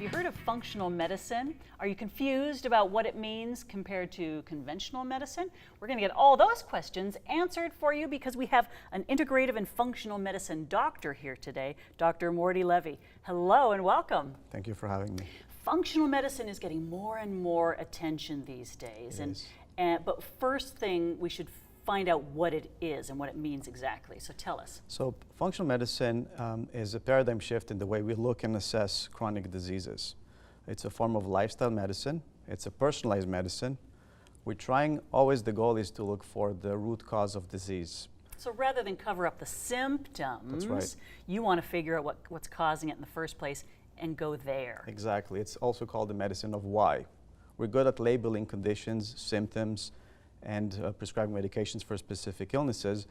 Have you heard of functional medicine? Are you confused about what it means compared to conventional medicine? We're going to get all those questions answered for you because we have an integrative and functional medicine doctor here today, Dr. Mordy Levy. Hello and welcome. Thank you for having me. Functional medicine is getting more and more attention these days. But first thing, we should find out what it is and what it means exactly. So tell us. So functional medicine is a paradigm shift in the way we look and assess chronic diseases. It's a form of lifestyle medicine. It's a personalized medicine. We're trying, always the goal is to look for the root cause of disease. So rather than cover up the symptoms, That's right. You want to figure out what's causing it in the first place and go there. Exactly. It's also called the medicine of why. We're good at labeling conditions, symptoms, and prescribing medications for specific illnesses,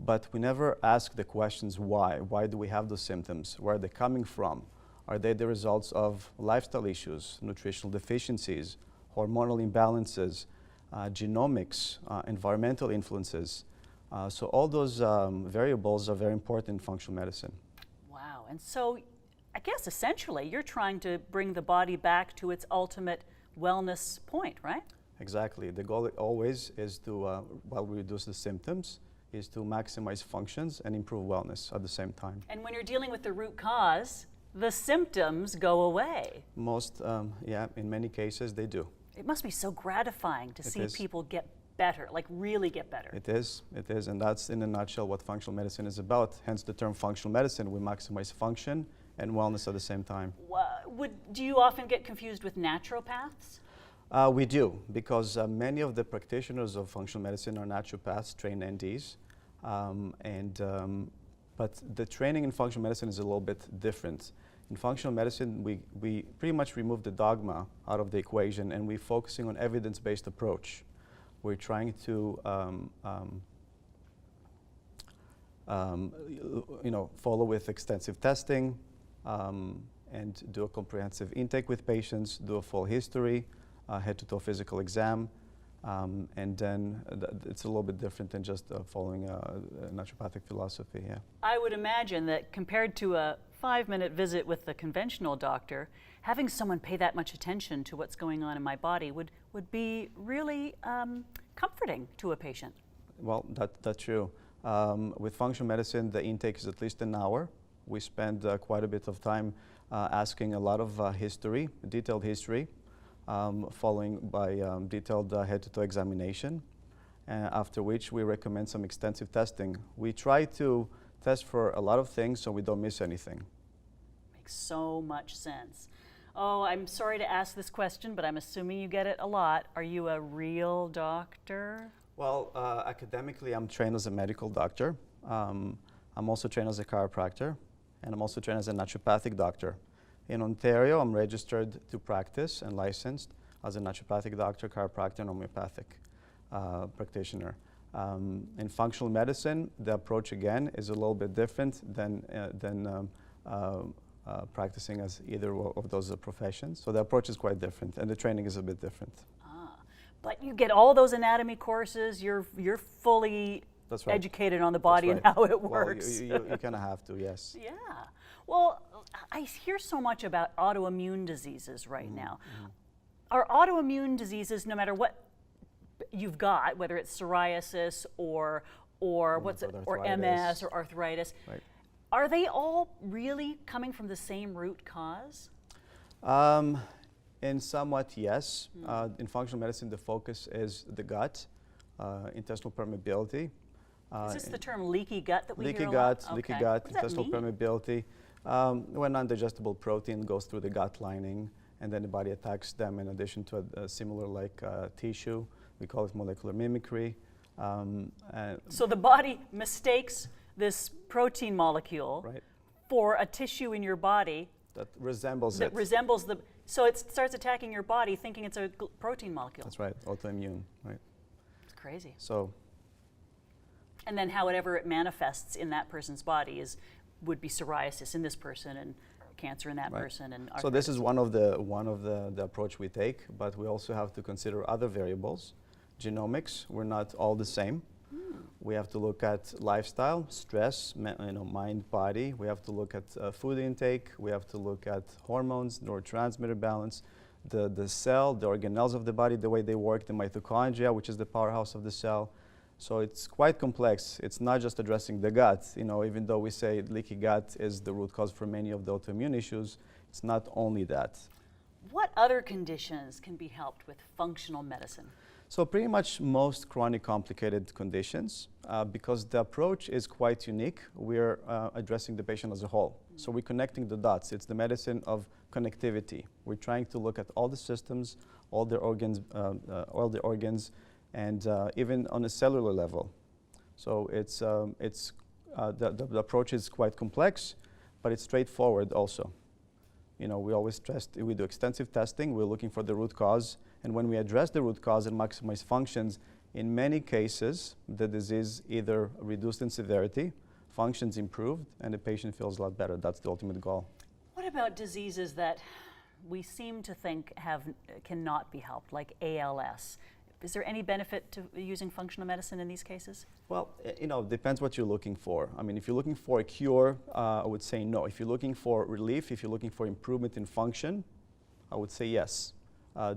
but we never ask the questions why. Why do we have those symptoms? Where are they coming from? Are they the results of lifestyle issues, nutritional deficiencies, hormonal imbalances, genomics, environmental influences? So all those variables are very important in functional medicine. Wow. And so I guess essentially you're trying to bring the body back to its ultimate wellness point, right? Exactly. The goal always is to, while we reduce the symptoms, is to maximize functions and improve wellness at the same time. And when you're dealing with the root cause, the symptoms go away. Most, yeah, in many cases they do. It must be so gratifying to see is. people get better, like really get better. It is, and that's in a nutshell what functional medicine is about. Hence the term functional medicine. We maximize function and wellness at the same time. Do you often get confused with naturopaths? We do, because many of the practitioners of functional medicine are naturopaths, trained NDs, but the training in functional medicine is a little bit different. In functional medicine, we pretty much remove the dogma out of the equation, and we're focusing on evidence-based approach. We're trying to follow with extensive testing and do a comprehensive intake with patients, do a full history, head-to-toe physical exam, and then it's a little bit different than just following a naturopathic philosophy. Yeah. I would imagine that compared to a 5-minute visit with the conventional doctor, having someone pay that much attention to what's going on in my body would be really comforting to a patient. Well, that's true. With functional medicine, the intake is at least an hour. We spend quite a bit of time asking a lot of history, detailed history, following by detailed head-to-toe examination, after which we recommend some extensive testing. We try to test for a lot of things so we don't miss anything. Makes so much sense. Oh, I'm sorry to ask this question, but I'm assuming you get it a lot. Are you a real doctor? Well, academically, I'm trained as a medical doctor. I'm also trained as a chiropractor, and I'm also trained as a naturopathic doctor. In Ontario, I'm registered to practice and licensed as a naturopathic doctor, chiropractor, and homeopathic practitioner. In functional medicine, the approach again is a little bit different than practicing as either of those professions. So the approach is quite different, and the training is a bit different. But you get all those anatomy courses. You're fully educated on the body and how it works. Well, you kind of have to, yes. Yeah. Well, I hear so much about autoimmune diseases right now. Are autoimmune diseases, no matter what you've got, whether it's psoriasis or MS or arthritis, are they all really coming from the same root cause? In somewhat, yes. In functional medicine, the focus is the gut, intestinal permeability. Is this the term leaky gut that we hear a lot? Okay. Leaky gut, what does intestinal permeability. When non-digestible protein goes through the gut lining and then the body attacks them in addition to a similar like tissue. We call it molecular mimicry. So the body mistakes this protein molecule for a tissue in your body that resembles so it starts attacking your body thinking it's a protein molecule. That's right, autoimmune, right? It's crazy. So. And then however it manifests in that person's body would be psoriasis in this person and cancer in that person and arthritis. So this is one of the approach we take, but we also have to consider other variables. Genomics, we're not all the same. We have to look at lifestyle, stress, mind, body. We have to look at food intake. We have to look at hormones, neurotransmitter balance, the cell, the organelles of the body, the way they work, the mitochondria, which is the powerhouse of the cell. So it's quite complex. It's not just addressing the gut. Even though we say leaky gut is the root cause for many of the autoimmune issues, it's not only that. What other conditions can be helped with functional medicine? So pretty much most chronic complicated conditions, because the approach is quite unique, we're addressing the patient as a whole. So we're connecting the dots. It's the medicine of connectivity. We're trying to look at all the systems, all the organs, and even on a cellular level. So the approach is quite complex, but it's straightforward also. We always stress, we do extensive testing, we're looking for the root cause, and when we address the root cause and maximize functions, in many cases, the disease either reduced in severity, functions improved, and the patient feels a lot better. That's the ultimate goal. What about diseases that we seem to think cannot be helped, like ALS? Is there any benefit to using functional medicine in these cases? Well, it depends what you're looking for. I mean, if you're looking for a cure, I would say no. If you're looking for relief, if you're looking for improvement in function, I would say yes.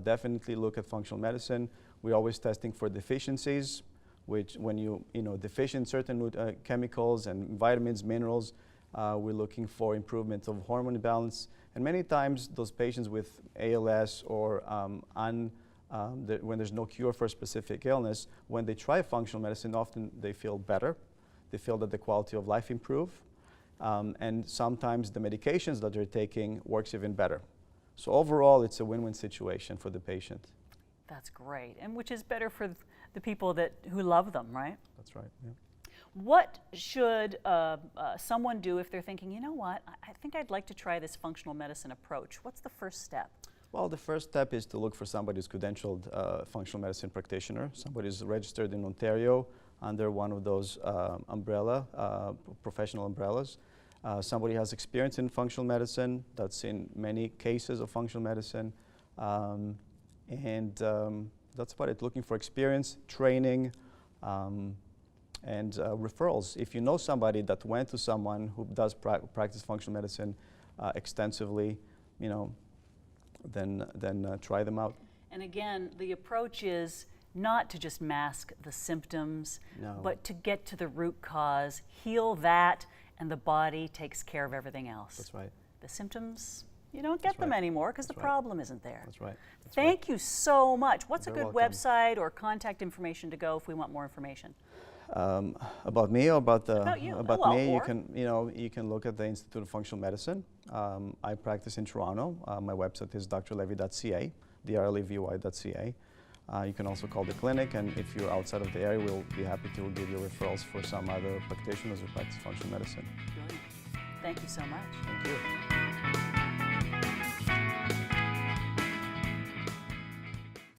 Definitely look at functional medicine. We're always testing for deficiencies, which when you deficient certain chemicals and vitamins, minerals, we're looking for improvement of hormone balance. And many times those patients with ALS or when there's no cure for a specific illness, when they try functional medicine, often they feel better. They feel that the quality of life improves. And sometimes the medications that they're taking works even better. So overall, it's a win-win situation for the patient. That's great, and which is better for the people who love them, right? That's right, yeah. What should someone do if they're thinking, you know what, I think I'd like to try this functional medicine approach? What's the first step? Well, the first step is to look for somebody who's credentialed functional medicine practitioner, somebody who's registered in Ontario under one of those professional umbrellas. Somebody has experience in functional medicine, that's in many cases of functional medicine. That's about it, looking for experience, training, and referrals. If you know somebody that went to someone who does practice functional medicine extensively, then try them out. And again, the approach is not to just mask the symptoms, but to get to the root cause, heal that, and the body takes care of everything else. That's right. The symptoms, you don't get them anymore because the problem isn't there. That's right. Thank you so much. What's a good welcome. Website or contact information to go if we want more information? About me or about you? About me, you can look at the Institute of Functional Medicine. I practice in Toronto. My website is drlevy.ca, drlevy.ca. You can also call the clinic, and if you're outside of the area, we'll be happy to give you referrals for some other practitioners who practice functional medicine. Brilliant. Thank you so much. Thank you.